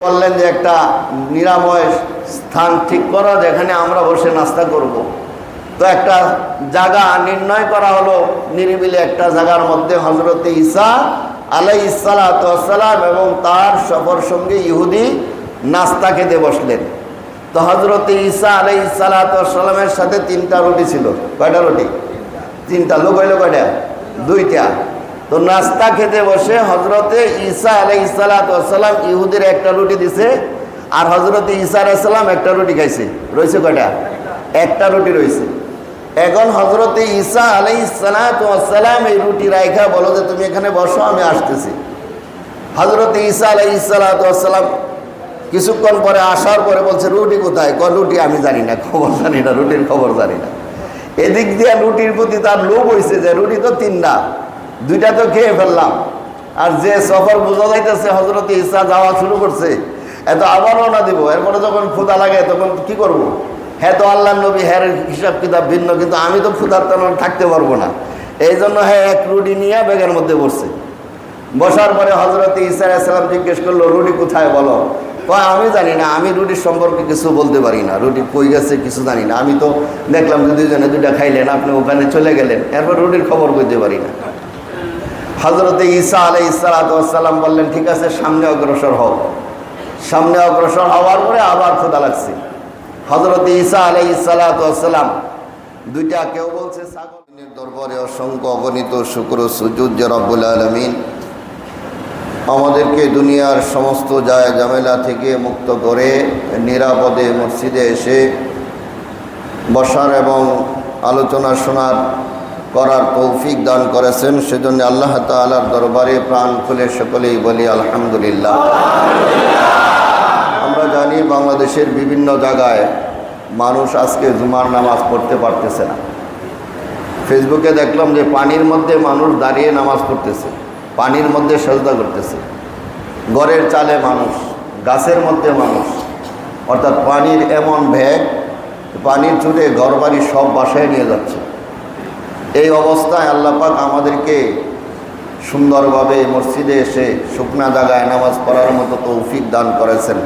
বললেন যে একটা নিরাময় স্থান ঠিক করা যেখানে আমরা বসে নাস্তা করব। তো একটা জায়গা নির্ণয় করা হলো, নিরিবিলি একটা জায়গার মধ্যে হযরত ঈসা আলাইহিস সালাতু ওয়াস সালাম এবং তার সফর সঙ্গী ইহুদি নাস্তা খেতে বসলেন। তো হযরত ঈসা আলাইহিস সালাতু ওয়াস সালামের সাথে 3টা রুটি ছিল। কয়টা রুটি? 3টা। লোক হইল কয়টা? 2টা। তো নাস্তা খেতে বসে হযরতে ঈসা আলাইহিস সালাতু ওয়াস সালাম ইহুদির একটা রুটি দিছে, আর হযরতে ঈসা আলাইহিস সালাম একটা রুটি খাইছে। রইছে কয়টা? একটা রুটি রইছে। এখন হযরতে ঈসা আলাইহিস সালাতু ওয়াস সালাম এই রুটি রাইখা বলো যে তুমি এখানে বসো, আমি আসতেছি। হযরতে ঈসা আলাইহিস সালাতু ওয়াস সালাম কিছুক্ষণ পরে আসার পরে বলছে রুটি কোথায়? কয় রুটি আমি জানি না, খবর জানি না, রুটির খবর জানি না। এদিক দিয়ে রুটির প্রতি তার লোভ হয়েছে যে রুটি তো 3টা, 2টা তো খেয়ে ফেললাম। আর যে সফর বোঝা যাইতেছে হযরতে ঈসা যাওয়া শুরু করছে, এত আবার রওনা দিব, এরপরে যখন ক্ষুধা লাগে তখন কি করব? হ্যাঁ তো আল্লাহর নবী, হ্যাঁ হিসাব কিতাব ভিন্ন, কিন্তু আমি তো ক্ষুধার তেমন থাকতে পারবো না। এই জন্য হ্যাঁ এক রুটি নিয়ে ব্যাগের মধ্যে বসছে। বসার পরে হযরতে ঈসা আলাইহিস সালাম জিজ্ঞেস করলো রুটি কোথায় বলো? কয় আমি জানি না, আমি রুটির সম্পর্কে কিছু বলতে পারি না, রুটি কই গেছে কিছু জানি না। আমি তো দেখলাম যে 2জনে 2টা খাইলেন, আপনি ওখানে চলে গেলেন, এরপর রুটির খবর বলতে পারি না। হযরতে ঈসা আলাইহিস সালাতু ওয়াস সালাম বললেন ঠিক আছে, সামনে অগ্রসর হও। সামনে অগ্রসর হওয়ার পরে আবার ক্ষুধা লাগছে। হযরতে ঈসা আলাইহিস সালাতু ওয়াস সালাম 2টা, কেউ বলছে ছাগলের দরবারে অসংখ্য অগণিত শুকর ও সুজুদ যে রব্বুল আলামিন আমাদেরকে দুনিয়ার সমস্ত জায় ঝামেলা থেকে মুক্ত করে নিরাপদে মসজিদে এসে বসার এবং আলোচনা শোনার করার তৌফিক দান করেছেন। সেজন্য আল্লাহ তাআলার দরবারে প্রাণ খুলে সকলেই বলি আলহামদুলিল্লাহ। আমরা জানি বাংলাদেশের বিভিন্ন জায়গায় মানুষ আজকে জুমার নামাজ পড়তে পারতেছে না। ফেসবুকে দেখলাম যে পানির মধ্যে মানুষ দাঁড়িয়ে নামাজ পড়তেছে, পানির মধ্যে সেজদা করতেছে, ঘরের চালে মানুষ, গাছের মধ্যে মানুষ, অর্থাৎ পানির এমন ভেগ, পানির ছুটে ঘরবাড়ি সব বাসায় নিয়ে যাচ্ছে। এই অবস্থায় আল্লাহ পাক আমাদেরকে সুন্দরভাবে মসজিদে এসে শুকনা জায়গায় নামাজ পড়ার মতো তৌফিক দান করেছেন।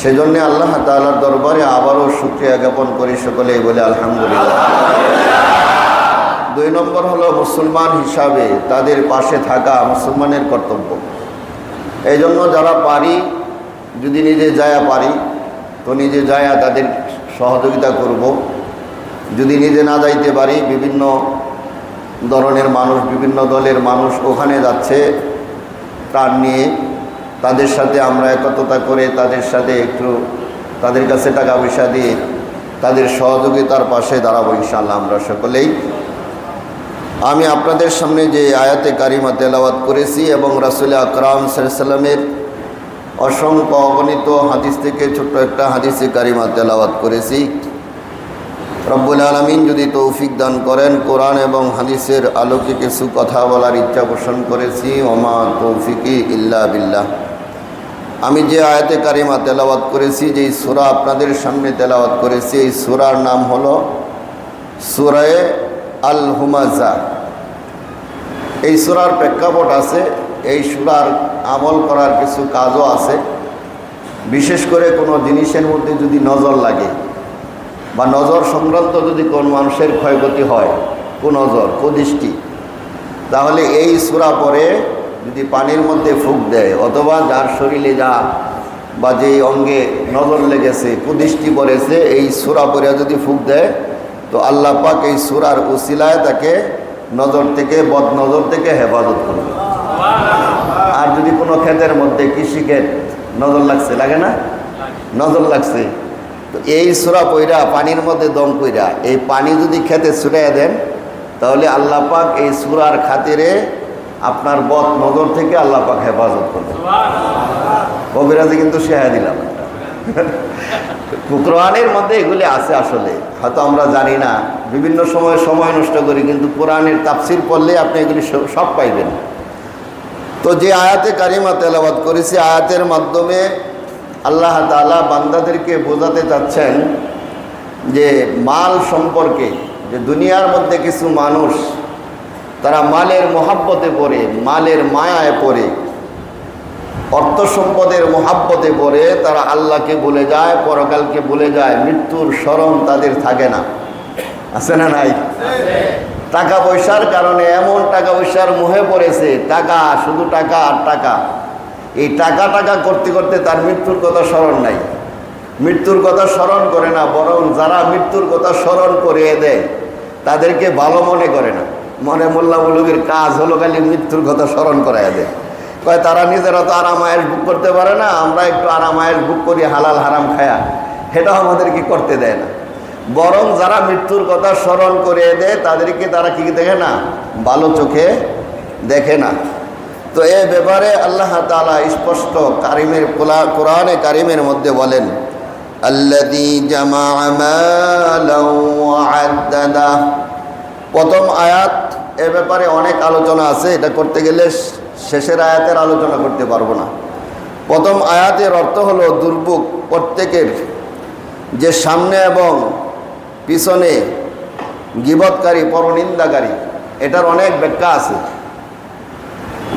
সেজন্য আল্লাহ তাআলার দরবারে আবারও শুকরিয়া জ্ঞাপন করি, সকলেই বলে আলহামদুলিল্লাহ। 2 নম্বর হলো মুসলমান হিসাবে তাদের পাশে থাকা মুসলমানের কর্তব্য। এই জন্য যারা পারি, যদি নিজে যায়া পারি তো নিজে যায়া তাদের সহযোগিতা করব। যদি নিজে না যাইতে পারি, বিভিন্ন ধরনের মানুষ, বিভিন্ন দলের মানুষ ওখানে যাচ্ছে প্রাণ নিয়ে, তাদের সাথে আমরা একত্রতা করে তাদের সাথে একটু তাদের কাছে টাকা পয়সা দিয়ে তাদের সহযোগিতার পাশে দাঁড়াবো ইনশাআল্লাহ আমরা সকলেই। আমি আপনাদের সামনে যে আয়াতে কারিমা তেলাওয়াত করেছি এবং রাসূল আকরাম সাল্লাল্লাহু আলাইহি ওয়াসাল্লামের অসংখ্য অগণিত হাদিস থেকে ছোট্ট একটা হাদিসে কারিমা তেলাওয়াত করেছি, রব্বুল আলামিন যদি তৌফিক দান করেন কোরআন এবং হাদিসের আলোকে কিছু কথা বলার ইচ্ছা পোষণ করেছি। ওমা তৌফিকি ইল্লা বিল্লাহ। আমি যে আয়াতে কারিমা তেলাওয়াত করেছি, যেই সূরা আপনাদের সামনে তেলাওয়াত করেছি, এই সূরার নাম হলো সূরা আল হুমাযা। এই সূরার প্রেক্ষাপট আছে, এই সূরার আমল করার কিছু কাজও আছে। বিশেষ করে কোনো জিনিসের মধ্যে যদি নজর লাগে বা নজর সংক্রান্ত যদি কোন মানুষের ক্ষয়ক্ষতি হয়, কুনজর, কুদৃষ্টি, তাহলে এই সূরা পড়ে যদি পানির মধ্যে ফুঁক দেয় অথবা যার শরীরে যা বা যেই অঙ্গে নজর লেগেছে, কুদৃষ্টি পড়েছে, এই সূরা পড়ে যদি ফুঁক দেয় তো আল্লাহ পাক এই সূরার উসিলায় তাকে নজর থেকে, বদ নজর থেকে হেফাজত করবে। আর যদি কোনো ক্ষেতের মধ্যে কৃষিক্ষেত নজর লাগছে, লাগে না? নজর লাগছে, তো এই সূরা পইরা পানির মধ্যে দম কইরা এই পানি যদি খেতে ছুটাইয়া দেন তাহলে আল্লাহ পাক এই সূরার খাতিরে আপনার বদ নজর থেকে আল্লাহ পাক হেফাজত করবে। কবিরাজি কিন্তু শেহায় দিলাম। কোরআনের মধ্যে এগুলি আছে, আসলে হয়তো আমরা জানি না, বিভিন্ন সময় সময় নষ্ট করি, কিন্তু কোরআনের তাফসির পড়লে আপনি এগুলি সব পাইবেন। তো যে আয়াতে কারিমা তেলাওয়াত করেছি, আয়াতের মাধ্যমে আল্লাহ তাআলা বান্দাদেরকে বোঝাতে চাচ্ছেন যে মাল সম্পর্কে, যে দুনিয়ার মধ্যে কিছু মানুষ তারা মালের মহাব্বতে পড়ে, মালের মায়ায় পড়ে, অর্থ সম্পদের মোহাব্বতে পড়ে তারা আল্লাহকে ভুলে যায়, পরকালকে ভুলে যায়, মৃত্যুর স্মরণ তাদের থাকে না। আছে না নাই? টাকা পয়সার কারণে এমন টাকা পয়সার মোহে পড়েছে, টাকা, শুধু টাকা আর টাকা। এই টাকা টাকা করতে করতে তার মৃত্যুর কথা স্মরণ নাই, মৃত্যুর কথা স্মরণ করে না, বরং যারা মৃত্যুর কথা স্মরণ করিয়ে দেয় তাদেরকে ভালো মনে করে না। মনে মোল্লা মুলুকের কাজ হলো খালি মৃত্যুর কথা স্মরণ করাইয়া দেয়। কয় তারা নিজেরা তো আরাম আয়েশ বুক করতে পারে না, আমরা একটু আরাম আয়েশ বুক করি হালাল হারাম খায়া, সেটাও আমাদেরকে করতে দেয় না। বরং যারা মৃত্যুর কথা স্মরণ করিয়ে দেয় তাদেরকে তারা কি দেখে না, ভালো চোখে দেখে না। তো এ ব্যাপারে আল্লাহ তাআলা স্পষ্ট কোরআনে কারিমের মধ্যে বলেন, আল্লাযী জামাআ মালান ওয়া আদ্দাদা। প্রথম আয়াত, এ ব্যাপারে অনেক আলোচনা আছে, এটা করতে গেলে শেষের আয়াতের আলোচনা করতে পারবো না। প্রথম আয়াতের অর্থ হলো দুর্ভোগ প্রত্যেকের, যে সামনে এবং পিছনে গীবতকারী, পরনিন্দাকারী। এটার অনেক ব্যাখ্যা আছে,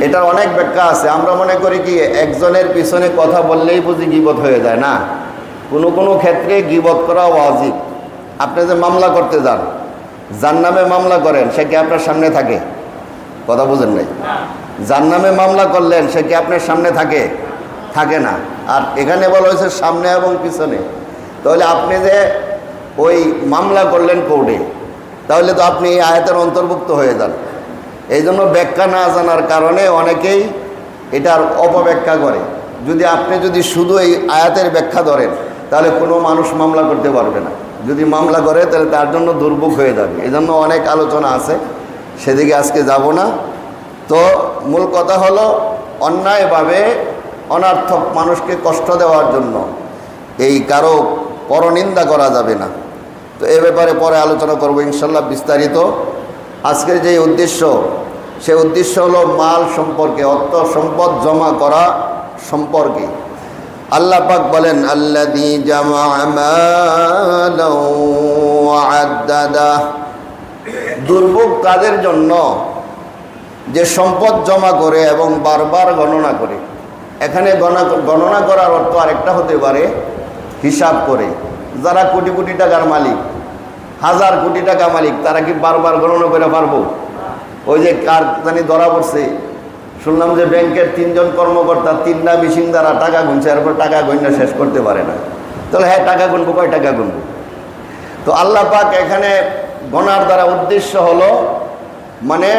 এটার অনেক ব্যাখ্যা আছে। আমরা মনে করি কি একজনের পিছনে কথা বললেই বুঝি গীবত হয়ে যায়, না। কোনো কোনো ক্ষেত্রে গীবত করা ওয়াজিব। আপনি যে মামলা করতে যান, যার নামে মামলা করেন সে কি আপনার সামনে থাকে? কথা বুঝেন নাই? যার নামে মামলা করলেন সে কি আপনার সামনে থাকে? থাকে না। আর এখানে বলা হয়েছে সামনে এবং পিছনে। তাহলে আপনি যে ওই মামলা করলেন কোর্টে, তাহলে তো আপনি এই আয়াতের অন্তর্ভুক্ত হয়ে যান। এই জন্য ব্যাখ্যা না জানার কারণে অনেকেই এটার অপব্যাখ্যা করে। যদি শুধু এই আয়াতের ব্যাখ্যা ধরেন তাহলে কোনো মানুষ মামলা করতে পারবে না। যদি মামলা করে তাহলে তার জন্য দুর্ভোগ হয়ে যাবে। এই জন্য অনেক আলোচনা আছে, সেদিকে আজকে যাব না। তো মূল কথা হলো, অন্যায়ভাবে অনার্থক মানুষকে কষ্ট দেওয়ার জন্য এই কারো পরনিন্দা করা যাবে না। তো এ ব্যাপারে পরে আলোচনা করব ইনশাল্লাহ বিস্তারিত। আজকের যে উদ্দেশ্য, সে উদ্দেশ্য হলো মাল সম্পর্কে, অর্থ সম্পদ জমা করা সম্পর্কে। আল্লাহ পাক বলেন, আল্লাযী জামাআ মালান ওয়া আদ্দাদা। দুর্ভোগ তাদের জন্য যে সম্পদ জমা করে এবং বারবার গণনা করে। এখানে গণনা করার অর্থ আরেকটা হতে পারে হিসাব করে। যারা কোটি কোটি টাকার মালিক, হাজার কোটি টাকা মালিক, তারা কি বারবার গণনা করে পারবো? ওই যে কার জানি ধরা পড়ছে, শুনলাম যে ব্যাংকের 3 জন কর্মকর্তা 3টা মেশিন দ্বারা টাকা গুনছে, এরপর টাকা গণনা শেষ করতে পারে না। তাহলে হ্যাঁ, টাকা গুনবো, কয় টাকা গুনবো? তো আল্লাহ পাক এখানে গণার দ্বারা উদ্দেশ্য হলো, মানে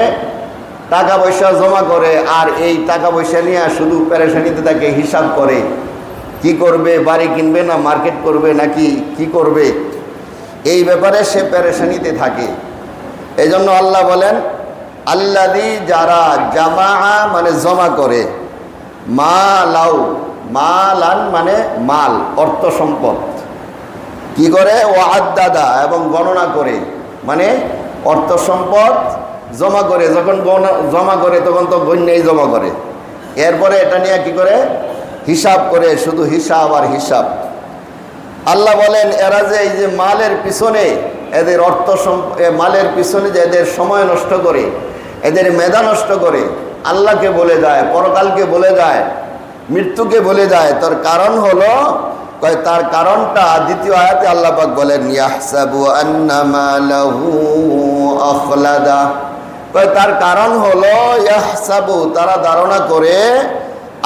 টাকা পয়সা জমা করে আর এই টাকা পয়সা নিয়ে শুধু পেরেশানিতে তাকে হিসাব করে, কি করবে, বাড়ি কিনবে না মার্কেট করবে নাকি কি করবে, এই ব্যাপারে সে পেরেশানিতে থাকে। এই জন্য আল্লাহ বলেন, আল্লাযী, যারা, জামা মানে জমা করে, মালান মানে মাল, অর্থ সম্পদ, কি করে, ও আদ্দাদা এবং গণনা করে, মানে অর্থ সম্পদ জমা করে। যখন জমা করে তখন তো গণ্যেই জমা করে, এরপরে এটা নিয়ে কি করে, হিসাব করে, শুধু হিসাব আর হিসাব। আল্লাহ বলেন, এরা যে এই যে মালের পিছনে এদের মালের পিছনে যে এদের সময় নষ্ট করে, এদের মেধা নষ্ট করে, আল্লাহকে বলে যায়, পরকালকে বলে যায়, মৃত্যুকে বলে যায়, তার কারণ হলো, তার কারণটা দ্বিতীয় আয়াতে আল্লাহ পাক বলেন, ইয়াহসাবু আন্না মালাহু আখলাদা। তার কারণ হলো, ইয়াহসাবু, তারা ধারণা করে,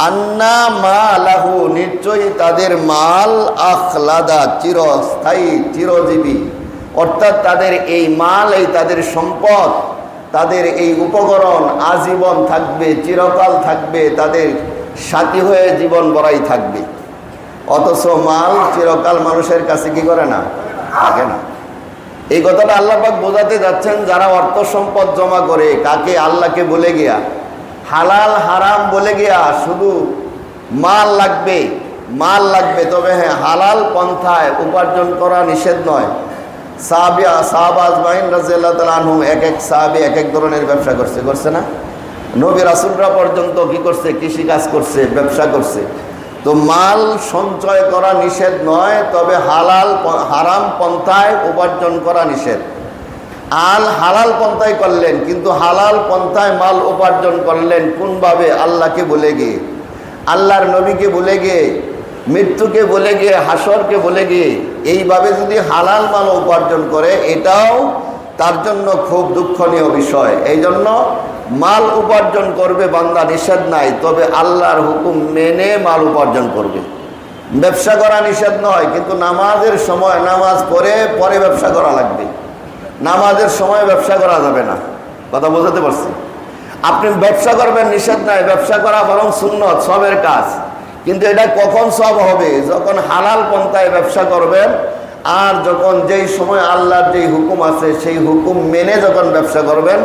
আন্না মালাহু, নিশ্চয়ই তাদের মাল, আখলাদা, চিরস্থায়ী, চিরজীবী। অর্থাৎ তাদের এই মাল, এই তাদের সম্পদ, তাদের এই উপকরণ আজীবন থাকবে, চিরকাল থাকবে, তাদের সাথী হয়ে জীবন বড়াই থাকবে। অথচ মাল চিরকাল মানুষের কাছে কি করে না, থাকে না। এই কথাটা আল্লাহ পাক বোঝাতে যাচ্ছেন, যারা অর্থ সম্পদ জমা করে, কাকে, আল্লাহকে বলে গিয়া, হালাল হারাম বলে গিয়া, শুধু মাল লাগবে, মাল লাগবে, তবে হ্যাঁ হালাল পন্থায় উপার্জন করা নিষেধ নয়। সাহাবা আজমাইন রাদিয়াল্লাহু তাআলা আনহুম, এক এক সাহাবী এক এক ধরনের ব্যবসা করছে না? নবী রাসূলরা পর্যন্ত কি করছে, কৃষিকাজ করছে, ব্যবসা করছে। তো মাল সঞ্চয় করা নিষেধ নয়, তবে হারাম পন্থায় উপার্জন করা নিষেধ। হালাল পন্থায় করলেন, কিন্তু হালাল পন্থায় মাল উপার্জন করলেন কোনভাবে, আল্লাহকে বলে গিয়ে। আল্লাহর নবীকে ভুলে গিয়ে, মৃত্যুকে ভুলে গিয়ে, হাসরকে ভুলে গিয়ে এইভাবে যদি হালাল মাল উপার্জন করে, এটাও তার জন্য খুব দুঃখনীয় বিষয়। এই জন্য মাল উপার্জন করবে বান্দা, নিষেধ নাই, তবে আল্লাহর হুকুম মেনে মাল উপার্জন করবে। ব্যবসা করা নিষেধ নয়, কিন্তু নামাজের সময় নামাজ পড়ে পরে ব্যবসা করা লাগবে। নামাজের সময় ব্যবসা করা যাবে না। কথা বোঝাতে পারছি? আপনি ব্যবসা করবেন নিষেধ নাই, ব্যবসা করা বরং সুন্নত, সবের কাজ। কিন্তু এটা কখন সব হবে? যখন হালাল পন্থায় ব্যবসা করবেন, আর যখন যেই সময় আল্লাহর যেই হুকুম আছে সেই হুকুম মেনে যখন ব্যবসা করবেন,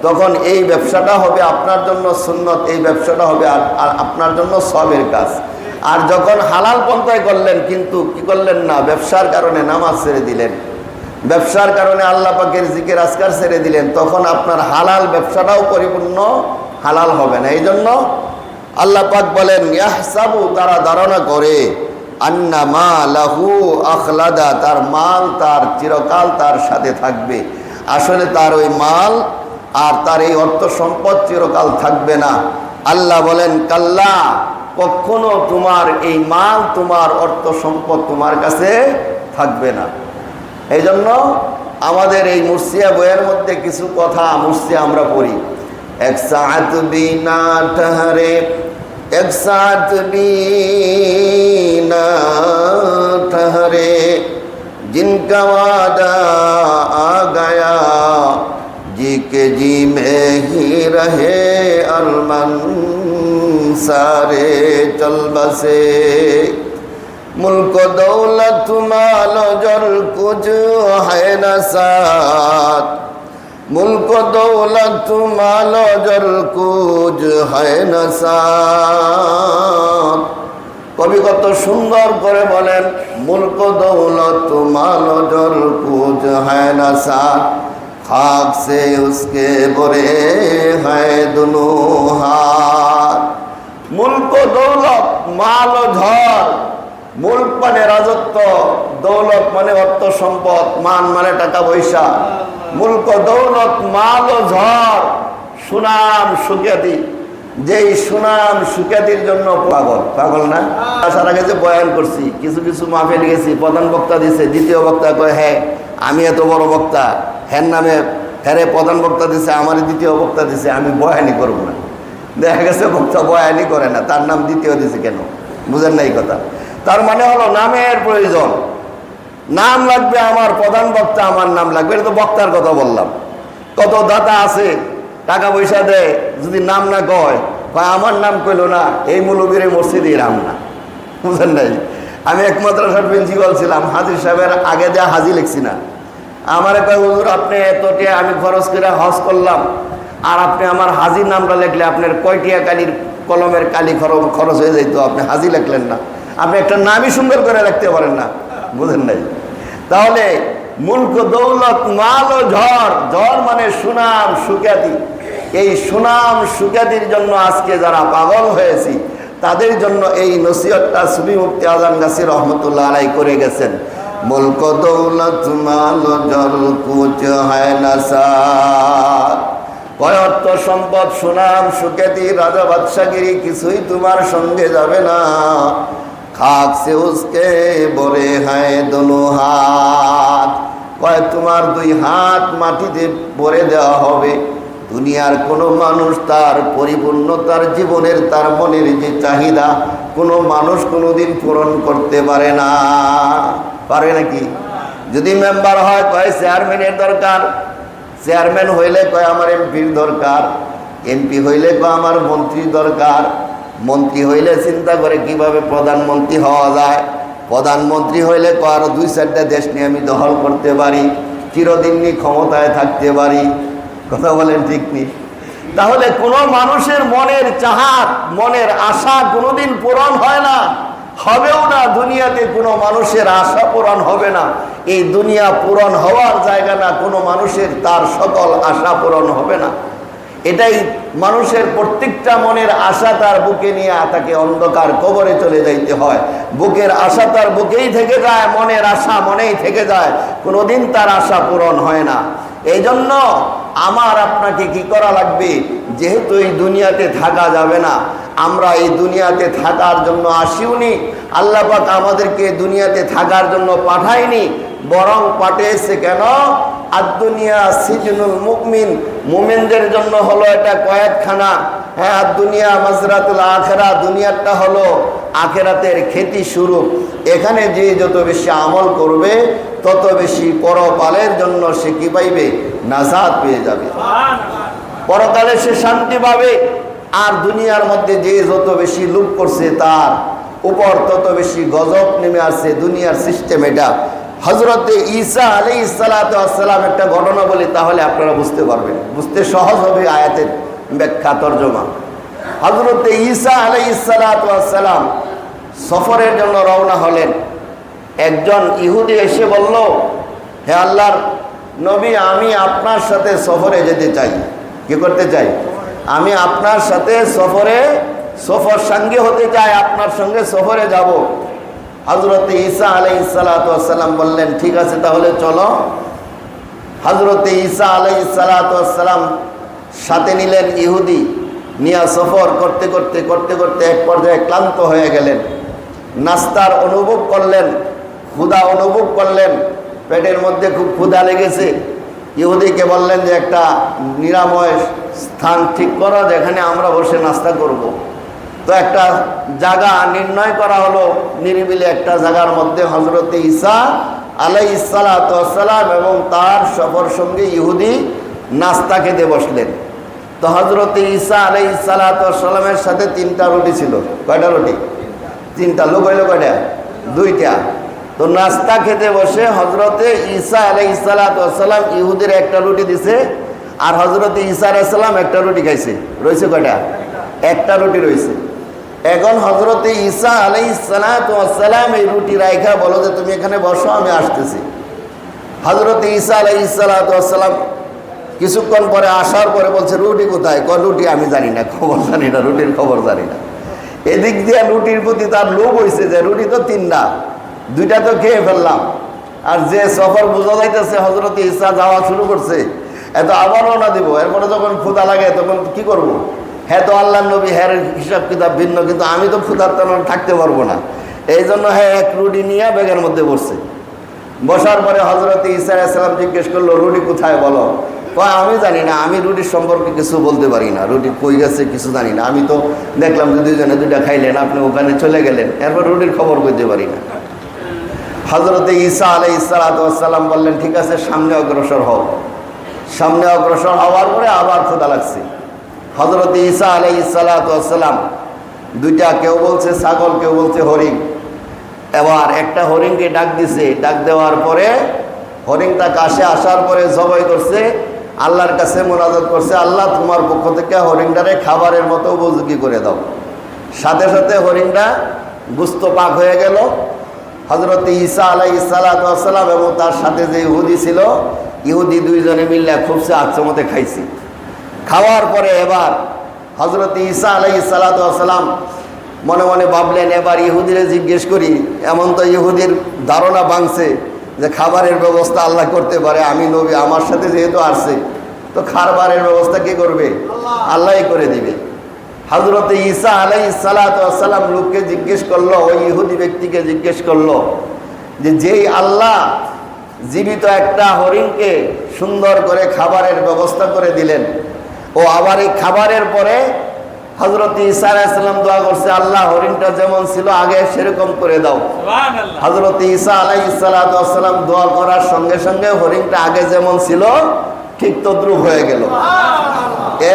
তখন এই ব্যবসাটা হবে আপনার জন্য সুন্নত, এই ব্যবসাটা হবে আর আপনার জন্য সবের কাজ। আর যখন হালাল পন্থায় করলেন কিন্তু কি করলেন না, ব্যবসার কারণে নামাজ ছেড়ে দিলেন, ব্যবসার কারণে আল্লাহ পাকের জিকির আজকার ছেড়ে দিলেন, তখন আপনার হালাল ব্যবসাটাও পরিপূর্ণ হালাল হবে না। এই জন্য আল্লাহ পাক বলেন, ইয়াহসাবু, তারা ধারণা করে, আন্না মালাহু আখলাদা, তার মাল তার চিরকাল তার সাথে থাকবে। আসলে তার ওই মাল আর তার এই অর্থ সম্পদ চিরকাল থাকবে না। আল্লাহ বলেন, কাল্লা, কখনো তোমার এই মাল, তোমার অর্থ সম্পদ তোমার কাছে থাকবে না। এই জন্য আমাদের এই মুর্শিয়া বইয়ের মধ্যে কিছু কথা মুর্শিয়া আমরা পড়ি। এক সাআত বিনা ঠহরে, এক সাথ বিনা ठहरे जिनका वादा आ गया जी के जी में ही रहे अरमान सारे चल बसे मुल्क दौलत माल जल कुछ है न साथ मुल्क दौलत माल जल कुछ है न साथ। कवि कत सुंदर करे बोलें मुल्क दौलत माल जल कुछ है न साथ खाक से उसके बुरे हैं दोनों हाथ। मुल्क दौलत माल झल, मुल्क माने राजत्व, दौलत माने अर्थ सम्पद, मान माने टाका पयसा, मुल्क दौलत माल झर, सुनाम सुख्याति, যেই সুনাম সুখ্যাতির জন্য পাগল। পাগল না? আসার আগে যে বয়ান করছি, কিছু কিছু মাহফিলে গেছি, প্রধান বক্তা দিছে, দ্বিতীয় বক্তা কয় হ্যাঁ আমি এত বড় বক্তা, হ্যার নামে হ্যারে প্রধান বক্তা দিছে, আমার দ্বিতীয় বক্তা দিছে, আমি বয়ানই করব না। দেখা গেছে বক্তা বয়ানই করে না, তার নাম দ্বিতীয় দিছে কেন? বুঝেন না এই কথা? তার মানে হলো নামের প্রয়োজন, নাম লাগবে, আমার প্রধান বক্তা আমার নাম লাগবে। এটা তো বক্তার কথা বললাম। কত দাতা আছে টাকা পয়সা দেয়, যদি নাম না কয়, আমার নাম কইলো না, এই মৌলবীর মসজিদে রাম না। বুঝেন নাই? আমি এক মাদ্রাসার প্রিন্সিপাল ছিলাম, হাজির সাহেবের আগে দেওয়া হাজি লিখছি না। আমার কয় হুজুর আপনি এতটা আমি খরচ করে হজ করলাম, আর আপনি আমার হাজির নামটা লিখলে আপনার কয়টিয়া কালির কলমের কালি খরচ হয়ে যাইতো, আপনি হাজি লিখলেন না, আপনি একটা নামই সুন্দর করে রাখতে পারেন না। বুঝেন নাই? তাহলে মুল্ক দৌলত মাল ও ঝড়, ঝড় মানে সুনাম সুখ্যাতি। এই সুনাম সুখ্যাতির জন্য আজকে যারা পাগল হয়েছি, তাদের জন্য এই নসিহতটা সুফি মুফতি আজম গাছী রহমতুল্লাহ আলাইহি করে গেছেন। মুল্ক দৌলত মাল ও ঝড় কুছ হয় না সাথ, কয় অর্থ সম্পদ সুনাম সুখ্যাতি রাজা বাদশাগিরি কিছুই তোমার সঙ্গে যাবে না। খাক সে উসকে বরে হায় দোনো হাত, কয় তোমার দুই হাত মাটিতে ভরে দেওয়া হবে। দুনিয়ার কোনো মানুষ তার পরিপূর্ণতার জীবনের, তার মনের যে চাহিদা, কোনো মানুষ কোনোদিন পূরণ করতে পারে না। পারে নাকি? যদি মেম্বার হয় কয় চেয়ারম্যানের দরকার, চেয়ারম্যান হইলে কয় আমার এমপির দরকার, এমপি হইলে কয় আমার মন্ত্রীর দরকার, মন্ত্রী হইলে চিন্তা করে কিভাবে প্রধানমন্ত্রী হওয়া যায়, প্রধানমন্ত্রী হইলে কয় আরো 2-4টা দেশ নিয়ে আমি দখল করতে পারি, চিরদিন ক্ষমতায় থাকতে পারি। কথা বলেন ঠিক নেই? তাহলে কোনো মানুষের মনের চাহাত, মনের আশা কোনোদিন পূরণ হয় না, হবেও না। দুনিয়াতে কোনো মানুষের আশা পূরণ হবে না। এই দুনিয়া পূরণ হওয়ার জায়গা না, কোনো মানুষের তার সকল আশা পূরণ হবে না। এটাই মানুষের প্রত্যেকটা মনের আশা তার বুকে নিয়ে তাকে অন্ধকার কবরে চলে যাইতে হয়। বুকের আশা তার বুকেই থেকে যায়, মনের আশা মনেই থেকে যায়, কোনোদিন তার আশা পূরণ হয় না। এই জন্য আমার আপনাকে কি করা লাগবে? যেহেতু এই দুনিয়াতে থাকা যাবে না, আমরা এই দুনিয়াতে থাকার জন্য আসিওনি, আল্লাহ পাক আমাদেরকে দুনিয়াতে থাকার জন্য পাঠায়নি, বরং পাঠিয়েছে কেন? আদ-দুনিয়া সিজনুল মুমিন, মুমিনদের জন্য হলো এটা কয়েদখানা। হ্যাঁ, দুনিয়া মাজরাতুল আখিরা, দুনিয়াটা হলো আখিরাতের খেতি শুরু। এখানে যে যত বেশি আমল করবে তত বেশি পরকালের জন্য সে কি পাইবে? নাজাত পেয়ে যাবে, পরকালে সে শান্তি পাবে। আর দুনিয়ার মধ্যে যে যত বেশি লুপ করছে তার উপর তত বেশি গজব নেমে আসছে। দুনিয়ার সিস্টেম এটা। হযরতে ঈসা আলাইহিস সালাতু ওয়াস সালাম একটা ঘটনা বলি, তাহলে আপনারা বুঝতে পারবেন, বুঝতে সহজ হবে আয়াতের ব্যাখ্যা তরজমা। হযরতে ঈসা আলাইহিস সালাতু ওয়াস সালাম সফরের জন্য রওনা হলেন। একজন ইহুদি এসে বলল, হে আল্লাহর নবী, আমি আপনার সাথে সফরে যেতে চাই। কি করতে চাই? আমি আপনার সাথে সফর সঙ্গে হতে চাই, আপনার সঙ্গে সফরে যাব। হযরতে ঈসা আলাইহিস সালাতু ওয়াস সালাম বললেন, ঠিক আছে তাহলে চলো। হযরতে ঈসা আলাইহিস সালাতু ওয়াস সালাম সাথে নিলেন ইহুদি, নিয়ে সফর করতে করতে করতে করতে এক পর্যায়ে ক্লান্ত হয়ে গেলেন। নাস্তার অনুভব করলেন, ক্ষুধা অনুভব করলেন, পেটের মধ্যে খুব ক্ষুধা লেগেছে। ইহুদিকে বললেন যে একটা নিরাময় স্থান ঠিক করো যেখানে আমরা বসে নাস্তা করব। তো একটা জায়গা নির্ণয় করা হলো, নিরিবিলি একটা জায়গার মধ্যে হযরতে ঈসা আলাইহিস সালাতু ওয়াস সালাম এবং তার সফর সঙ্গী ইহুদি নাস্তা খেতে বসলেন। তো হযরতে ঈসা আলাইহিস সালাতু ওয়াস সালামের সাথে 3টা রুটি ছিল। কয়টা রুটি? 3টা। লোক হইল কয়টা? 2টা। তো নাস্তা খেতে বসে হযরতে ঈসা আলাইহিস সালাতু ওয়াস সালাম ইহুদির একটা রুটি দিছে, আর হযরতে ঈসা আলাইহিস সালাম একটা রুটি খাইছে। রয়েছে কয়টা? একটা রুটি রয়েছে। এখন হযরতে ঈসা আলাইহিস সালাতু ওয়াস সালাম এই রুটি রাইখা বলো যে তুমি এখানে বসো, আমি আসতেছি। হযরতে ঈসা আলাইহিস সালাতু ওয়াস সালাম কিছুক্ষণ পরে আসার পরে বলছে, রুটি কোথায়? রুটি আমি জানি না, খবর জানি না, রুটির খবর জানি না। এদিক দিয়ে রুটির প্রতি তার লোভ হয়েছে যে রুটি তো 3টা, 2টা তো খেয়ে ফেললাম। আর যে সফর বোঝা যাইতেছে হযরতে ঈসা যাওয়া শুরু করছে, এত আবার রওনা দিব। এরপরে যখন ক্ষুধা লাগে তখন কি করব? হ্যাঁ তো আল্লাহর নবী, হ্যাঁ হিসাব কিতাব ভিন্ন, কিন্তু আমি তো ক্ষুধার তেমন থাকতে পারবো না। এই জন্য হ্যাঁ এক রুটি নিয়ে ব্যাগের মধ্যে বসছে। বসার পরে হযরতে ঈসা আলাইহিস সালাম জিজ্ঞেস করলো, রুটি কোথায় বলো? আমি জানি না, আমি রুটির সম্পর্কে কিছু বলতে পারি না, রুটি কই গেছে কিছু জানি না। আমি তো দেখলাম যে 2জনে 2টা খাইলেন, আপনি ওখানে চলে গেলেন, এরপর রুটির খবর বলতে পারি না। হযরতে ঈসা আলাইহিস সালাতু ওয়াস সালাম বললেন, ঠিক আছে সামনে অগ্রসর হও। সামনে অগ্রসর হওয়ার পরে আবার ক্ষুধা লাগছে। হযরতে ঈসা আলাইহিস সালাতু ওয়াস সালাম 2টা, কেউ বলছে ছাগল, কেউ বলছে হরিণ। এবার একটা হরিণকে ডাক দিছে, ডাক দেওয়ার পরে হরিণটা কাছে আসার পরে জবাই করছে, আল্লাহর কাছে মোনাজাত করছে, আল্লাহ তোমার পক্ষ থেকে হরিণটারে খাবারের মতো উপযোগী করে দাও। সাথে সাথে হরিণটা গুস্ত পাক হয়ে গেল। হযরতে ঈসা আলাইহিস সালাতু ওয়াস সালাম এবং তার সাথে যে ইহুদি ছিল, ইহুদি 2জনে মিলে খুবসে আচ্ছমতে খাইছে। খাওয়ার পরে এবার হযরতে ঈসা আলাইহিস সালাতু ওয়াস সালাম মনে মনে ভাবলেন, এবার ইহুদিরে জিজ্ঞেস করি। এমন তো ইহুদির ধারণা ভাঙছে যে খাবারের ব্যবস্থা আল্লাহ করতে পারে, আমি নবী, আমার সাথে যেহেতু আসছে তো খাবারের ব্যবস্থা কে করবে? আল্লাহই করে দিবে। হযরতে ঈসা আলাইহিস সালাতু ওয়াস সালাম লোককে জিজ্ঞেস করলো, ওই ইহুদি ব্যক্তিকে জিজ্ঞেস করলো যে যেই আল্লাহ জীবিত একটা হরিণকে সুন্দর করে খাবারের ব্যবস্থা করে দিলেন, ও আবার এই খাবারের পরে হযরতে ঈসা আলাইহিস সালাম দোয়া করছে, আল্লাহ হরিণটা যেমন ছিল আগে সেরকম করে দাও। সুবহানাল্লাহ। হযরতে ঈসা আলাইহিস সালাতু ওয়াস সালাম দোয়া করার সঙ্গে সঙ্গে হরিণটা আগে যেমন ছিল ঠিক তদ্রূপ হয়ে গেল।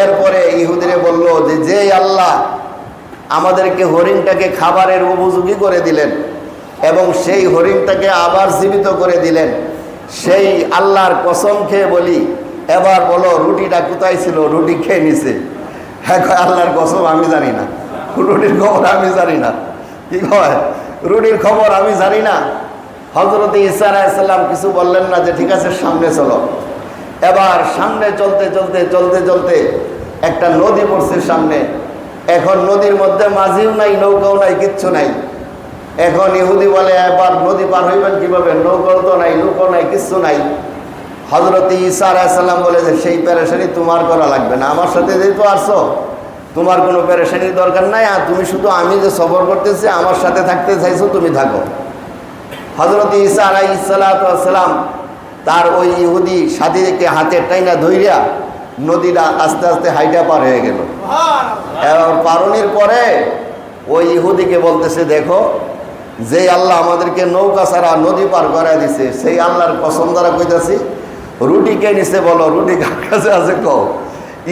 এরপরে ইহুদিরে বলল যে যেই আল্লাহ আমাদেরকে হরিণটাকে খাবারের উপযোগী করে দিলেন এবং সেই হরিণটাকে আবার জীবিত করে দিলেন, সেই আল্লাহর কসম খেয়ে বলি, এবার বলো রুটিটা কোথায় ছিল? রুটি খেয়ে নিছে। হ্যাঁ, আল্লাহর কসম আমি জানি না, রুটির খবর আমি জানি না। কি কয়? রুটির খবর আমি জানি না। হযরতে ঈসা আলাইহিস সালাম কিছু বললেন না, যে ঠিক আছে সামনে চলো। এবার সামনে চলতে চলতে চলতে চলতে একটা নদী পড়ছে সামনে। এখন নদীর মধ্যে মাঝিও নাই, নৌকাও নাই, কিচ্ছু নাই। এখন ইহুদি বলে, এবার নদী পার হইবেন কিভাবে? নৌকাও তো নাই, নৌকাও নাই, কিচ্ছু নাই। হযরতে ঈসা আলাইহিস সালাম বলে যে সেই পেরেশানি তোমার করা লাগবে না, আমার সাথে যেহেতু আসছো তোমার কোনো পেরেশানির দরকার নাই, আর তুমি শুধু আমি যে সফর করতেছি আমার সাথে থাকতে চাইছো, তুমি থাকো। হযরত ঈসা আলাইহিস সালাতু ওয়াস সালাম তার ওই ইহুদি সাথীকে হাতে টাইনা ধইরা নদীটা আস্তে আস্তে হাইটা পার হয়ে গেল। এবার পারনির পরে ওই ইহুদিকে বলতেছে, দেখো যে আল্লাহ আমাদেরকে নৌকা ছাড়া নদী পার করে দিছে, সেই আল্লাহর কসম দ্বারা কইতাছি, রুটি কে নিছে বলো, রুটি কার কাছে আছে কও।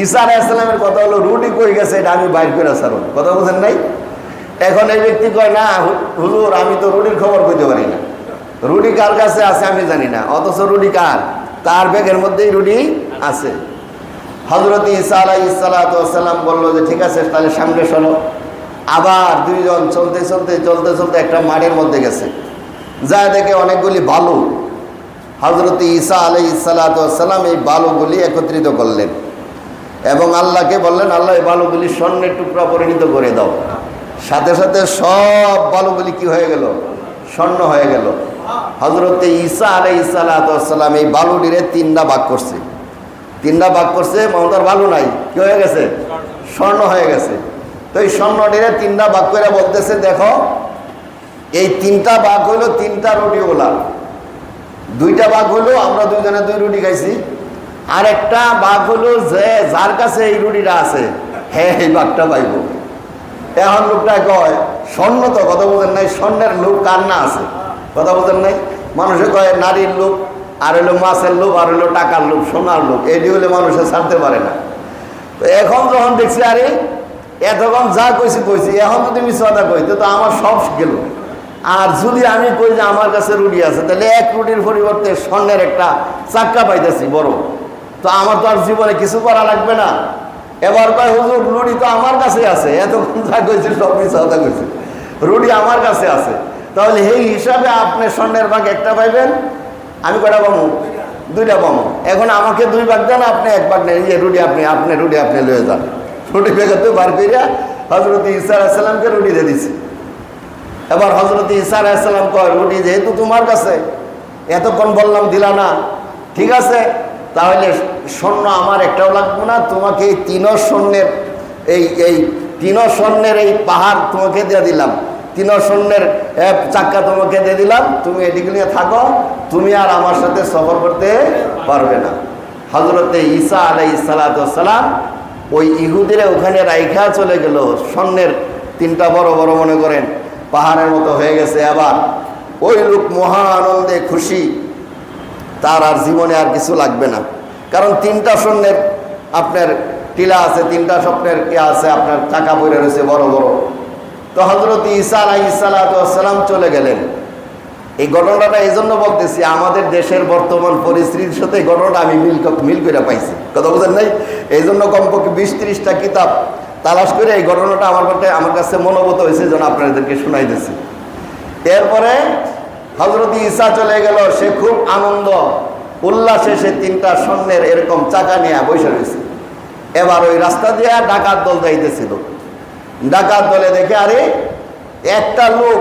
ঈসা আলাইহিস সালামের কথা হলো রুটি কই গেছে এটা আমি বাইর করে ছাড়ো, কথা বুঝেন নাই? এখন এই ব্যক্তি কয়, না হুজুর আমি তো রুটির খবর কইতে পারি না, রুটি কার কাছে আছে আমি জানি না, অথচ রুটি কার, তার ব্যাগের মধ্যেই রুটি আছে। হযরত ঈসা আলাইহিস সালাতু ওয়াস সালাম বলল যে ঠিক আছে তাহলে সামনে চলো। আবার দুইজন চলতে চলতে চলতে চলতে একটা মাঠের মধ্যে গেছে, যা দেখে অনেকগুলি বালু। হযরত ঈসা আলাইহিস সালাতু ওয়াস সালাম এই বালুগুলি একত্রিত করলেন এবং আল্লাহকে বললেন, আল্লাহ এই বালুগুলি স্বর্ণের টুকরা পরিণত করে দাও। সাথে সাথে সব বালুগুলি কি হয়ে গেল, স্বর্ণ হয়ে গেল। হযরত ঈসা আলাইহিস সালাতু ওয়াস সালাম এই বালুটিরে তিনটা ভাগ করছে, তিনটা ভাগ করছে, মমতার বালু নাই, কি হয়ে গেছে, স্বর্ণ হয়ে গেছে। তো এই স্বর্ণটিরে তিনটা ভাগ করে বলতেছে, দেখো এই তিনটা ভাগ হইলো তিনটা রুটিওয়ালা, দুইটা ভাগ হইলো আমরা দুইজনে দুই রুটি খাইছি, আর একটা ভাগ হলো যে যার কাছে এই রুটিটা আছে হ্যাঁ এই ভাগটা পাইব। এখন লোকটা কয় স্বর্ণ, তো কথা বোঝেন নাই, স্বর্ণের লোক কার না আছে, কথা বোঝেন নাই? মানুষে কয় নারীর লোক, আর হইলো মাছের লোভ, আর হইলো টাকার লোভ, সোনার লোভ, এটি হলে মানুষে ছাড়তে পারে না। তো এখন যখন দেখছি আরে এতক্ষণ যা কইছি কইছি, এখন যদি মিছ কথা কই তো আমার সব গেল। আর যদি আমি কই যে আমার কাছে রুটি আছে, তাহলে এক রুটির পরিবর্তে স্বর্ণের একটা চাক্কা পাইতেছি বড়, তো আমার তো আর জীবনে কিছু করা লাগবে না। এবার কয় হুজুর রুটি তো আমার কাছে আছে, এতক্ষণ যা কইছি সব মিছ কথা কইছি, রুটি আমার কাছে আছে। তাহলে এই হিসাবে আপনি স্বর্ণের ভাগ একটা পাইবেন, আমি কয়টা পাবো, দুইটা পাবো। এখন আমাকে দুই ভাগ দেন, আপনি এক ভাগ নেন, এই রুটি আপনি রুটি আপনি লয়ে যান। রুটি বেগতে বার করিয়া হযরত ঈসা আলাইহিস সালামকে রুটি দিয়ে দিচ্ছে। এবার হযরত ঈসা আলাইহিস সালাম কয়, রুটি যেহেতু তোমার কাছে, এতক্ষণ বললাম দিলা না, ঠিক আছে তাহলে স্বর্ণ আমার একটাও লাগবে না, তোমাকে এই তিনও স্বর্ণের এই পাহাড় তোমাকে দিয়ে দিলাম, তিনও স্বর্ণের চাক্কা তোমাকে দিয়ে দিলাম, তুমি এদিকে নিয়ে থাকো, তুমি আর আমার সাথে সফর করতে পারবে না। হযরত ঈসা আলাইহিস সালাতু ওয়াস সালাম ওই ইহুদিরা ওখানে রাইখা চলে গেল, স্বর্ণের তিনটা বড় বড় মনে করেন পাহাড়ের মতো হয়ে গেছে। আবার ওই লোক মহা আনন্দে খুশি, তার আর জীবনে আর কিছু লাগবে না, কারণ তিনটা স্বর্ণের আপনার টিলা আছে, তিনটা স্বপ্নের আছে, আপনার চাকা পড়ে রয়েছে বড় বড়। তো হযরত ঈসা আলাইহিস সালাতু ওয়াস সালাম চলে গেলেন। এই ঘটনাটা এই জন্য বলতেছি, আমাদের দেশের বর্তমান পরিস্থিতির সাথে ঘটনাটা আমি মিল করে পাইছি, কথা বুঝেন নাই? এই জন্য কমপক্ষে 20-30টা কিতাব তালাশ করে এই ঘটনাটা আমার কাছে মনোভূত হয়েছে, যেন আপনাদেরকে শোনাই দিয়েছি। এরপরে হযরত ঈসা চলে গেল, সে খুব আনন্দ উল্লাসে সে তিনটা স্বর্ণের এরকম চাকা নিয়ে বসে রয়েছে। এবার ওই রাস্তা দিয়ে ডাকাত দল যাইতেছিল, ডাকাত দলে দেখে আরে একটা লোক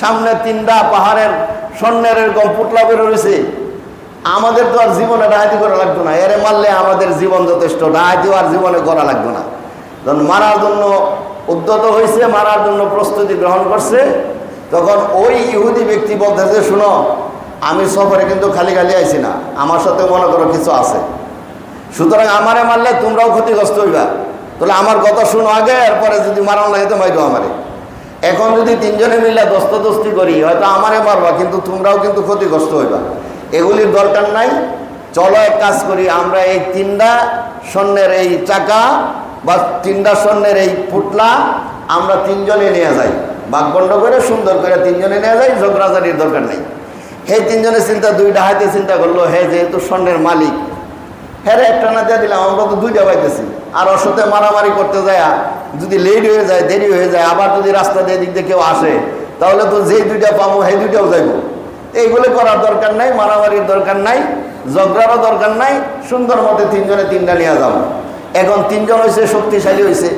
সামনে তিনটা পাহাড়ের স্বর্ণের এরকম পুতলা বের রয়েছে, আমাদের তো আর জীবনে ডাহাতি করা লাগতো না, এরে মারলে আমাদের জীবন যথেষ্ট, ডাহাতিও আর জীবনে করা লাগতো না। যখন মারার জন্য উদ্যত হয়েছে, মারার জন্য প্রস্তুতি গ্রহণ করছে, তখন ওই ইহুদি ব্যক্তি বলতেছে, শুনো আমি সফরে কিন্তু খালি খালি আইছি না, আমার সাথে মনে করো কিছু আছে, সুতরাং আমারে মারলে তোমরাও ক্ষতিগ্রস্ত হইবা, তাহলে আমার কথা শুনো আগে, এরপরে যদি মারানো লাগে তো মাইতো আমারে। এখন যদি তিনজনে মিলে দস্তদস্তি করি, হয়তো আমারে মারবা কিন্তু তোমরাও কিন্তু ক্ষতিগ্রস্ত হইবা, এগুলির দরকার নাই। চলো এক কাজ করি, আমরা এই তিনটা স্বর্ণের এই চাকা বা তিনটা স্বর্ণের এই পুটলা আমরা তিনজনে নিয়ে যাই, ভাগবণ্ড করে সুন্দর করে তিনজনে নিয়ে যাই, ঝগড়াঝাড়ির দরকার নেই। হে তিনজনে চিন্তা, দুই ডাহাতে চিন্তা করলো, হে যেহেতু স্বর্ণের মালিক, হ্যাঁ একটা না দিয়ে দিলাম, আমরা তো দুইটা পাইতেছি, আর ওর সাথে মারামারি করতে যায় যদি লেট হয়ে যায়, দেরি হয়ে যায়, আবার যদি রাস্তা দিয়ে দিক দিয়ে কেউ আসে, তাহলে তো যেই দুইটা পাবো সেই দুইটাও যাইব। এইগুলো করার দরকার নাই, মারামারির দরকার নাই, ঝগড়ারও দরকার নাই, সুন্দর মতে তিনজনে তিনটা নিয়ে যাবো। এখন তিনজন হয়েছে, শক্তিশালী হয়েছে।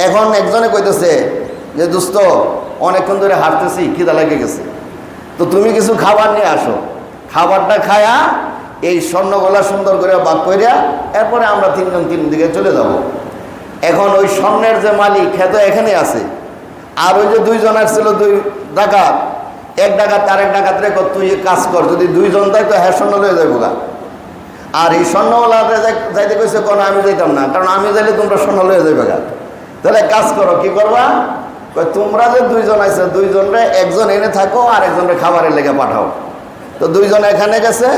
এখন একজনে কইতেছে যে দোস্ত অনেকক্ষণ ধরে হাঁটতেছি, খিদা লেগে গেছে, তো তুমি কিছু খাবার নিয়ে আসো, খাবারটা খায়া এই স্বর্ণগোলা সুন্দর করে বাক করিয়া এরপরে আমরা তিনজন তিন দিকে চলে যাব। এখন ওই স্বর্ণের যে মালিক সে তো এখানে আছে, আর ওই যে দুইজন আসছিল, দুই ডাকাত, এক ডাকাত আরেক ডাকাত রে তুই কাজ কর, যদি দুইজন দেয় তো হ্যাঁ স্বর্ণ লয়ে যাবো গা। আর এই স্বর্ণওয়ালা যাইতে কইছে কোন আমি যাইতাম না, কারণ আমি যাইলে তোমরা স্বর্ণ লয়ে যাবে গা। তাহলে কাজ করো, কি করবা? তোমরা যে দুইজন আছে, দুইজনরে একজন এনে থাকো আর একজনরে খাবারের লেগে পাঠাও। তো দুইজন এখানে গেছে,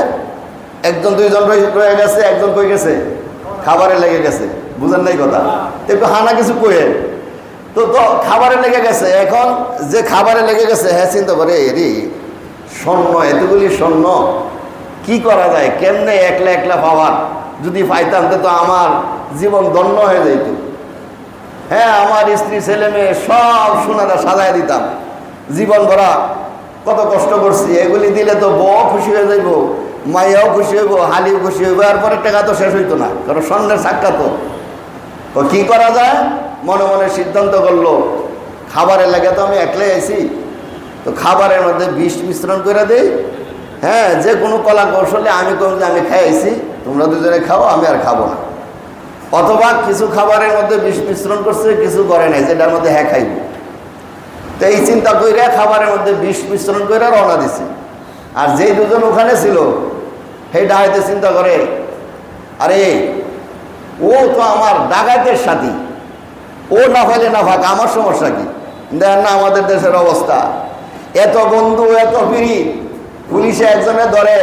একজন দুইজন রয়ে গেছে, একজন কই গেছে? খাবারে লেগে গেছে। বুঝেন নাই কথা? একটু হানা কিছু কয়ে তো তো খাবারে লেগে গেছে। এখন যে খাবারে লেগে গেছে হ্যাঁ চিন্তা করে, এরি স্বর্ণ, এতগুলি স্বর্ণ কি করা যায়, কেমনে একলা একলা পাওয়ার, যদি পাইতাম তো আমার জীবন ধন্য হয়ে যেত। হ্যাঁ, আমার স্ত্রী ছেলে মেয়ে সব সোনাটা সাজায় দিতাম, জীবন ভরা কত কষ্ট করছি, এগুলি দিলে তো বউ খুশি হয়ে যাইব, মাইয়াও খুশি হইব, হালিও খুশি হইব, আর পরের টাকা তো শেষ হইতো না, কারণ স্বর্ণের সাক্ষা তো। কি করা যায়? মনে মনে সিদ্ধান্ত করলো, খাবারের লাগে তো আমি একলাই আইছি, তো খাবারের মধ্যে বিষ মিশ্রণ করে দিই। হ্যাঁ, যে কোনো কলা কৌশলে আমি কম যে আমি খাইছি, তোমরা দুজনে খাও, আমি আর খাবো না। অথবা কিছু খাবারের মধ্যে বিষ মিশ্রণ করছে, কিছু করে নাই, যেটার মধ্যে হ্যাঁ খাইব। তো এই চিন্তা করে খাবারের মধ্যে বিষ মিশ্রণ করে রওনা দিছে। আর যেই দুজন ওখানে ছিল সেই ডাকাইতে চিন্তা করে, আরে ও তো আমার ডাকাইতের সাথী, ও না ফাইলে না ফাঁক, আমার সমস্যা কি? দেখেন না আমাদের দেশের অবস্থা, এত বন্ধু, এত পিড়ি, পুলিশে একজনে ধরে,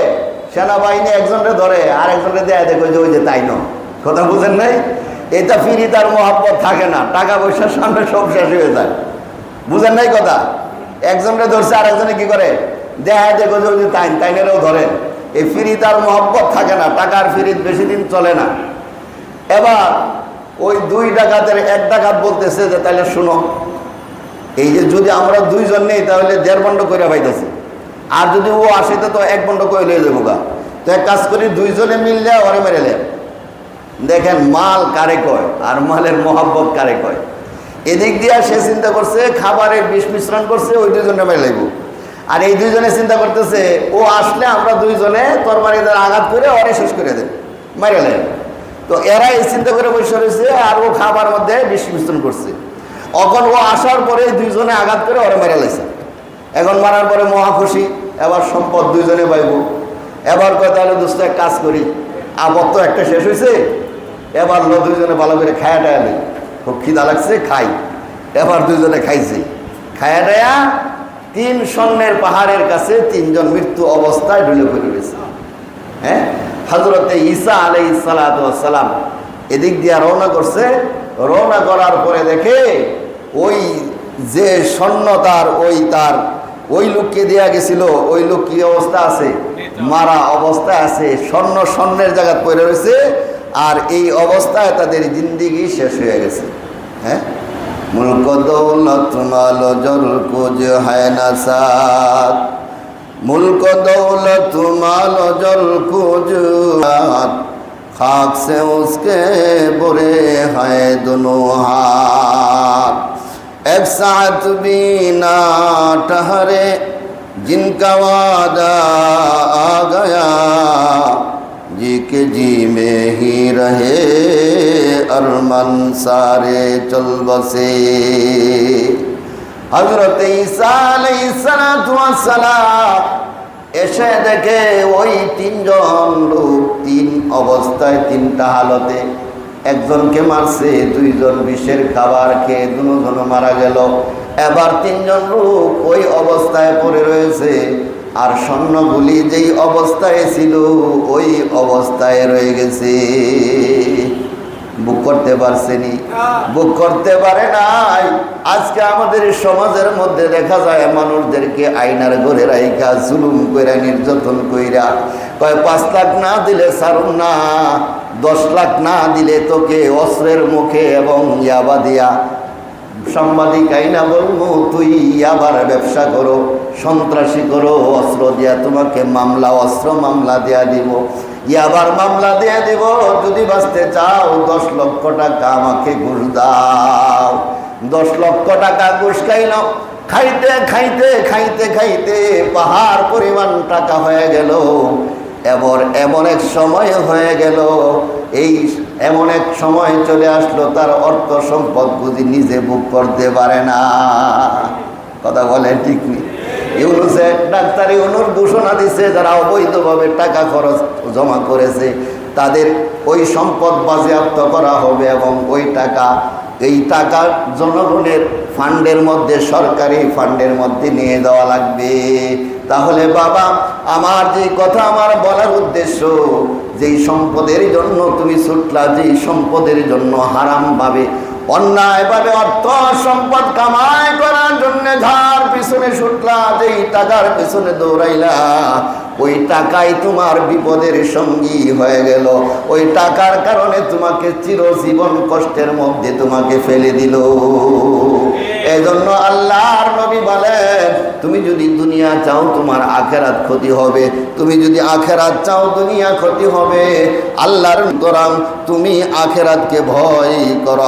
সেনাবাহিনী একজনে ধরে, আর একজনে দেয় দেখো যে ওই যে তাই নয়। কথা বুঝেন নাই? এটা ফিরি তার মহাব্বত থাকে না, টাকা পয়সার সামনে সব শেষ হয়ে যায়। বুঝেন নাই কথা? একজনকে ধরছে আর একজনে কি করে দেয় দেখো যে ওই যে তাইনেরও ধরে। এই ফিরি তার মহাব্বত থাকে না, টাকার ফিরিত বেশি দিন চলে না। এবার ওই দুই ডাকাতের এক ডাকাত বলতেছে যে তাহলে শুনো, এই যে যদি আমরা দুইজন নেই তাহলে 1.5 বন্ড করে পাইতেছি, আর যদি ও আসিতে তো 1 বন্ড করে লয়ে যাবো গা। তো এক কাজ করি, দুইজনে মিললে ওরে মেরে নেন। দেখেন মাল কারে কয় আর মালের মহাব্বত কারে কয়। এদিক দিয়ে সে চিন্তা করছে খাবারে বিষ মিশ্রণ করছে, ওই দুইজনে মেরে লাগবো। আর এই দুইজনে চিন্তা করতেছে ও আসলে আমরা দুইজনে তরবারিদের আঘাত করে ওরে শেষ করে দেব, মেরে নেন। তো এরা এই চিন্তা করে বসে রয়েছে, আর ও খাবার মধ্যে বিষ মিশ্রণ করছে। এখন ও আসার পরে দুইজনে আঘাত করে ওরে মেরে লাইছে। এখন মারার পরে মহা খুশি, এবার সম্পদ দুইজনে পাইব। এবার কয় তাহলে দোস্ত এক কাজ করি, আবার তো একটা শেষ হয়েছে, এবার দুইজনে ভালো করে খায়া টায়া নেই, খুব খিদা লাগছে, খাই। এবার দুইজনে খাইছে, খায়া টায়া 3 স্বর্ণের পাহাড়ের কাছে 3 জন মৃত্যু অবস্থায় ঢুলে পড়ে রয়েছে। হ্যাঁ, হযরতে ঈসা আলাইহিস সালাতু ওয়াস সালাম এদিক দিয়ে রওনা করছে। রওনা করার পরে দেখে ওই যে স্বর্ণ তার ওই লোককে দেয়া গেছিল, ওই লোক কি অবস্থা আছে? মারা অবস্থায় আছে, স্বর্ণের জায়গা পড়ে রয়েছে। আর এই অবস্থায় তাদের জিন্দিগি শেষ হয়ে গেছে। হ্যাঁ, মুলক দৌলত মাল জল কুজ হয় না সাথ, मुल्क दौलत माल जल कुछ खाक से उसके बुरे हैं दोनों हाथ, एक साथ भी ना ठहरे जिनका वादा आ गया, जी के जी में ही रहे अरमान सारे चल बसे। হযরত ঈসা আলাইহিস সালাতু ওয়াস সালাম এসে দেখে ওই 3 জন লোক 3 অবস্থায় 3টা হালতে, একজনকে মারছে, 2 জন বিষের খাবার খেয়ে 2 জন মারা গেল। এবার 3 জন লোক ওই অবস্থায় পড়ে রয়েছে, আর স্বর্ণগুলি যেই অবস্থায় ছিল ওই অবস্থায় রয়ে গেছে। বুক করতে পারছেনি? বুক করতে পারে নাই। আজকে আমাদের সমাজের মধ্যে দেখা যায় মানুষদেরকে আয়নার ঘরে রাইখা জুলুম কইরা নির্যাতন কইরা কয় 5 লাখ না দিলে ছাড়ুন না, 10 লাখ না দিলে তোকে অস্ত্রের মুখে এবং ইয়াবা দিয়া সাংবাদিক আইনা বলবো তুই ইয়াবার ব্যবসা করো, সন্ত্রাসী করো, অস্ত্র দিয়া তোমাকে অস্ত্র মামলা দেয়া দিব, ইয়াবার মামলা দিয়ে দিব। যদি বাঁচতে চাও 10 লক্ষ টাকা আমাকে ঘুষ দাও। 10 লক্ষ টাকা ঘুষ খাইল, খাইতে খাইতে খাইতে খাইতে পাহাড় পরিমাণ টাকা হয়ে গেল। এবার এমন এক সময় হয়ে গেল, এই এমন এক সময় চলে আসলো তার অর্থ সম্পদ বুঝি নিজে ভোগ করতে পারে না। কথা বলেন ঠিক নেই? ইউনুসে ডাক্তার ইউনুস ঘোষণা দিচ্ছে যারা অবৈধভাবে টাকা খরচ জমা করেছে তাদের ওই সম্পদ বাজেয়াপ্ত করা হবে এবং ওই টাকা, এই টাকা জনগণের ফান্ডের মধ্যে, সরকারি ফান্ডের মধ্যে নিয়ে দেওয়া লাগবে। তাহলে বাবা আমার যে কথা আমার বলার উদ্দেশ্য, যেই সম্পদের জন্য তুমি ছুটলা, যেই সম্পদের জন্য হারামভাবে অন্যায়ভাবে অর্থ সম্পদ কামাই করার জন্য যার পিছনে ছুটলা, যেই টাকার পিছনে দৌড়াইলা, ওই টাকাই তোমার বিপদের সঙ্গী হয়ে গেল। ওই টাকার কারণে তোমাকে চিরজীবন কষ্টের মধ্যে তোমাকে ফেলে দিল। এজন্য আল্লাহর নবী বলেন, তুমি যদি দুনিয়া চাও তোমার আখেরাত ক্ষতি হবে, তুমি যদি আখেরাত চাও দুনিয়া ক্ষতি হবে। আল্লাহর তরাং তুমি আখেরাতকে ভয় করো,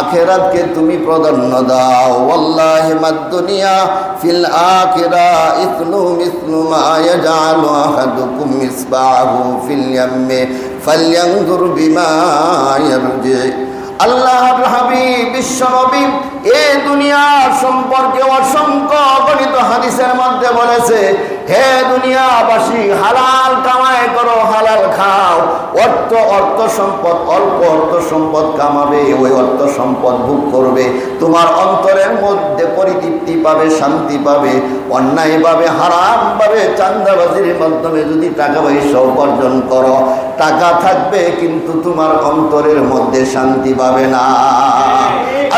আখেরাতকে তুমি প্রাধান্য দাও। ওয়াল্লাহি মাদ দুনিয়া ফিল আখিরা ইসলু মিসলু মা ইয়াজালু আহাদুকুম মিসবাহু ফিল ইয়াম্মি ফালয়ানজুর বিমা ইয়ারজি। আল্লাহর হাবিব বিশ্বনবী এই দুনিয়ার সম্পর্কে অসংখ্য গণিত হাদিসের মধ্যে বলেছে, হে দুনিয়াবাসী, হালাল কামাই করো, হালাল খাও। অর্থ সম্পদ, অল্প অর্থ সম্পদ কামাবে, ওই অর্থ সম্পদ ভোগ করবে, তোমার অন্তরের মধ্যে পরিতৃপ্তি পাবে, শান্তি পাবে। অন্যায়ভাবে হারামভাবে চাঁদাবাজির মাধ্যমে যদি টাকা পয়সা উপার্জন করো, টাকা থাকবে কিন্তু তোমার অন্তরের মধ্যে শান্তি পাবে না।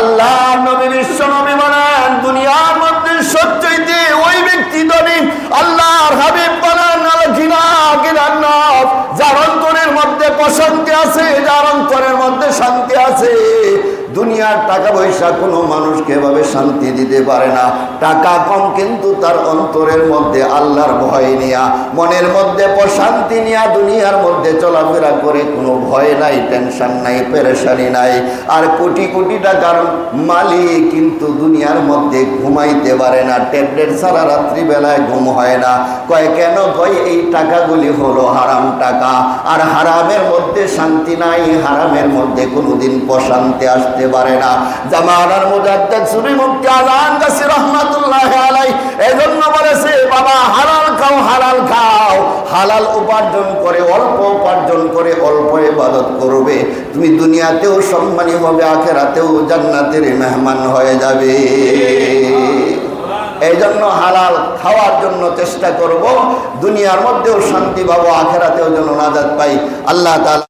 আল্লাহ নবী বিশ্বনবী বলেন, দুনিয়ার মধ্যে সবচেয়ে ওই ব্যক্তি ধনী। আল্লাহর হাবিব বলেন, যার অন্তরের মধ্যে প্রশান্তি আছে, যার অন্তরের মধ্যে শান্তি আছে। দুনিয়ার টাকা পয়সা কোনো মানুষকে এভাবে শান্তি দিতে পারে না। টাকা কম কিন্তু তার অন্তরের মধ্যে আল্লাহর ভয় নিয়া, মনের মধ্যে প্রশান্তি নিয়া দুনিয়ার মধ্যে চলাফেরা করে, কোনো ভয় নাই, টেনশন নাই, পেরেশানি নাই। আর কোটি কোটি টাকার মালিক কিন্তু দুনিয়ার মধ্যে ঘুমাইতে পারে না, ট্যাবলেট ছাড়া রাত্রিবেলায় ঘুম হয় না। কয় কেন? কয় এই টাকাগুলি হলো হারাম টাকা, আর হারামের মধ্যে শান্তি নাই, হারামের মধ্যে কোনোদিন প্রশান্তি আসতে পারে না। জামানার মুজাদ্দিদ সুফি মুফতি আযম গাছি রাহমাতুল্লাহি আলাইহি এজন্য বলেছে, বাবা হালাল খাও, হালাল খাও, হালাল উপার্জন করে, অল্প উপার্জন করে অল্প ইবাদত করবে, তুমি দুনিয়াতেও সম্মানী হবে, আখিরাতেও জান্নাতের মেহমান হয়ে যাবে। এই জন্য হালাল খাওয়ার জন্য চেষ্টা করব, দুনিয়ার মধ্যেও শান্তি পাবো, আখিরাতেও যেন নাজাত পাই। আল্লাহ তাআলা